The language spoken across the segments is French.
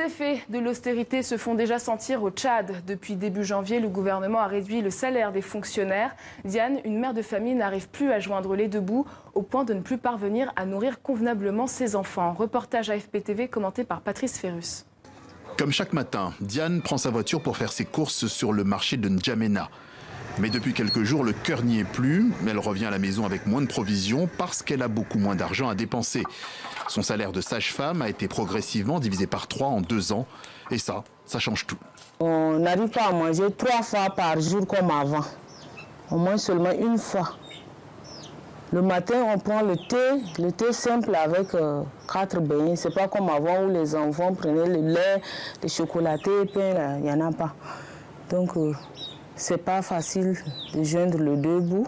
Les effets de l'austérité se font déjà sentir au Tchad. Depuis début janvier, le gouvernement a réduit le salaire des fonctionnaires. Diane, une mère de famille, n'arrive plus à joindre les deux bouts au point de ne plus parvenir à nourrir convenablement ses enfants. Reportage AFP TV commenté par Patrice Ferrus. Comme chaque matin, Diane prend sa voiture pour faire ses courses sur le marché de N'Djamena. Mais depuis quelques jours, le cœur n'y est plus. Elle revient à la maison avec moins de provisions parce qu'elle a beaucoup moins d'argent à dépenser. Son salaire de sage-femme a été progressivement divisé par 3 en 2 ans. Et ça change tout. On n'arrive pas à manger 3 fois par jour comme avant. On mange seulement une fois. Le matin, on prend le thé simple avec 4 beignets. C'est pas comme avant où les enfants prenaient le lait, le chocolaté, le pain, il n'y en a pas. Donc, c'est pas facile de joindre les deux bouts.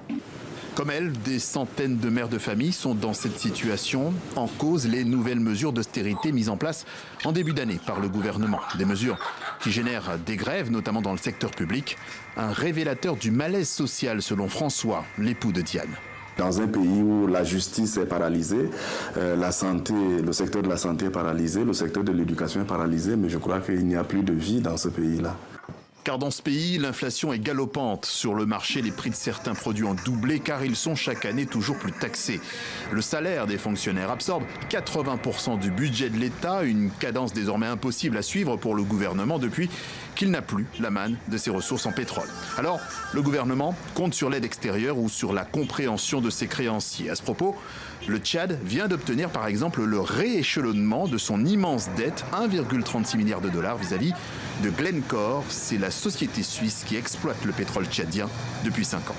Comme elle, des centaines de mères de famille sont dans cette situation. En cause, les nouvelles mesures d'austérité mises en place en début d'année par le gouvernement. Des mesures qui génèrent des grèves, notamment dans le secteur public. Un révélateur du malaise social, selon François, l'époux de Diane. Dans un pays où la justice est paralysée, la santé, le secteur de la santé est paralysé, le secteur de l'éducation est paralysé, mais je crois qu'il n'y a plus de vie dans ce pays-là. Car dans ce pays, l'inflation est galopante. Sur le marché, les prix de certains produits ont doublé car ils sont chaque année toujours plus taxés. Le salaire des fonctionnaires absorbe 80% du budget de l'État, une cadence désormais impossible à suivre pour le gouvernement depuis qu'il n'a plus la manne de ses ressources en pétrole. Alors, le gouvernement compte sur l'aide extérieure ou sur la compréhension de ses créanciers. À ce propos, le Tchad vient d'obtenir par exemple le rééchelonnement de son immense dette, 1,36 milliard de dollars vis-à-vis de Glencore. C'est la société suisse qui exploite le pétrole tchadien depuis 5 ans.